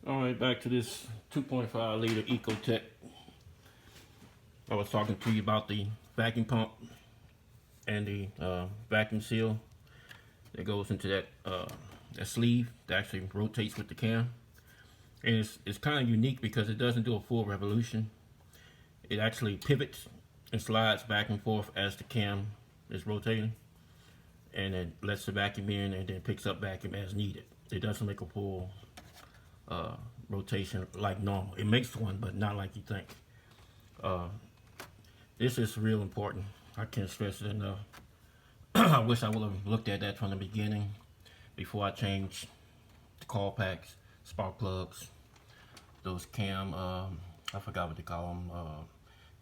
Alright, back to this 2.5 liter Ecotech. I was talking to you about the vacuum pump and the vacuum seal that goes into that sleeve that actually rotates with the cam. And it's kind of unique because it doesn't do a full revolution. It actually pivots and slides back and forth as the cam is rotating, and it lets the vacuum in and then picks up vacuum as needed. It doesn't make a full rotation like normal. It makes one, but not like you think. This is real important. I can't stress it enough. I wish I would have looked at that from the beginning before I changed the coil packs, spark plugs, those cam, I forgot what they call them,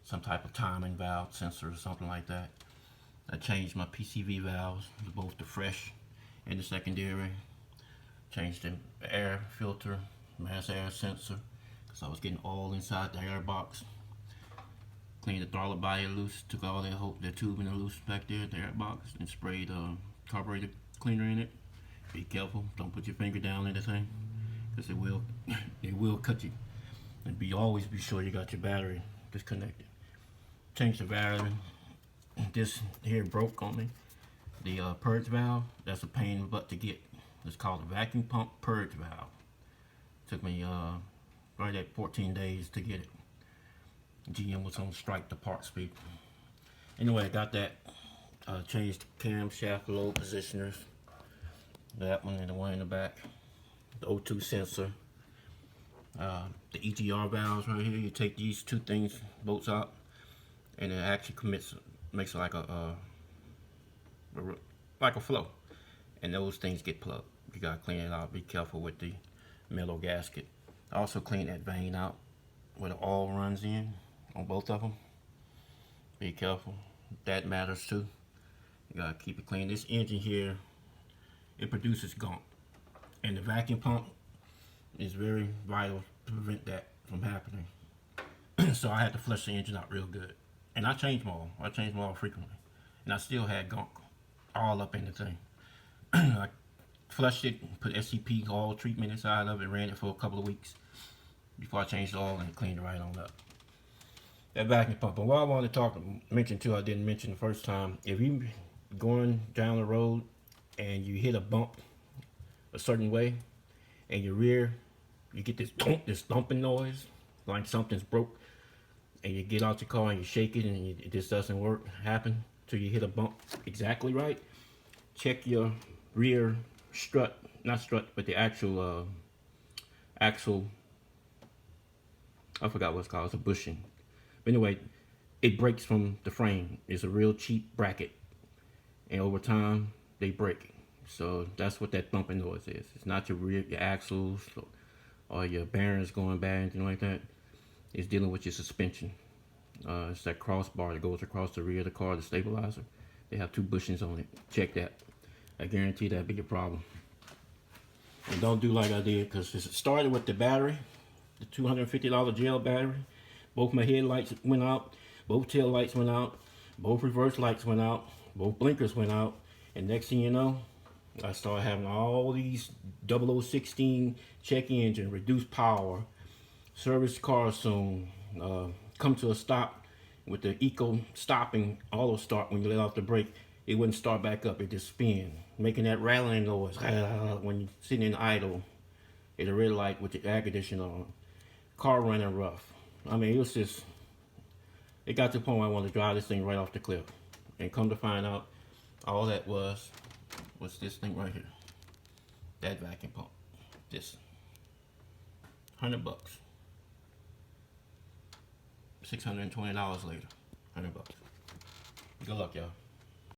some type of timing valve sensor or something like that. I changed my PCV valves, both the fresh and the secondary. Changed the air filter, mass air sensor, because I was getting oil inside the air box. Cleaned the throttle body loose, took all that tubing loose back there at the air box, and sprayed carburetor cleaner in it. Be careful, don't put your finger down in the thing, because it will cut you. And always be sure you got your battery disconnected. Changed the battery. This here broke on me. The purge valve, that's a pain in the butt to get. It's called a vacuum pump purge valve. Took me right at 14 days to get it. GM was on strike, the parts people. Anyway, I got that. Changed the camshaft load positioners. That one and the one in the back. The O2 sensor. The EGR valves right here. You take these two things, bolts out, and it actually makes it like a flow. And those things get plugged. You gotta clean it out. Be careful with the metal gasket. I also clean that vein out where the oil runs in on both of them. Be careful. That matters too. You gotta keep it clean. This engine here, it produces gunk, and the vacuum pump is very vital to prevent that from happening. So I had to flush the engine out real good, and I changed my oil. I changed my oil frequently, and I still had gunk all up in the thing. I flushed it, put SCP oil treatment inside of it, ran it for a couple of weeks before I changed the oil and cleaned it right on up. That vacuum pump. And what I wanted to mention too, I didn't mention the first time, if you going down the road and you hit a bump a certain way, and your rear, you get this thumping noise, like something's broke, and you get out your car and you shake it and it just doesn't happen till you hit a bump exactly right. Check your rear strut, not strut, but the actual axle, I forgot what it's called, it's a bushing. But anyway, it breaks from the frame. It's a real cheap bracket, and over time they break. So that's what that thumping noise is. It's not your rear, your axles, or your bearings going bad, anything like that. It's dealing with your suspension. It's that crossbar that goes across the rear of the car, the stabilizer. They have two bushings on it. Check that. I guarantee that'll be your problem. And don't do like I did, because it started with the battery, the $250 gel battery. Both my headlights went out, both tail lights went out, both reverse lights went out, both blinkers went out, and next thing you know, I started having all these 0016 check engine, reduced power, service car soon, come to a stop with the eco stopping, auto start when you let off the brake. It wouldn't start back up, it just spin, making that rattling noise when you're sitting in idle at a red light with the air conditioner on, car running rough. I mean, it got to the point where I wanted to drive this thing right off the cliff. And come to find out, all that was this thing right here. That vacuum pump. This. $100. $620 later. $100. Good luck, y'all.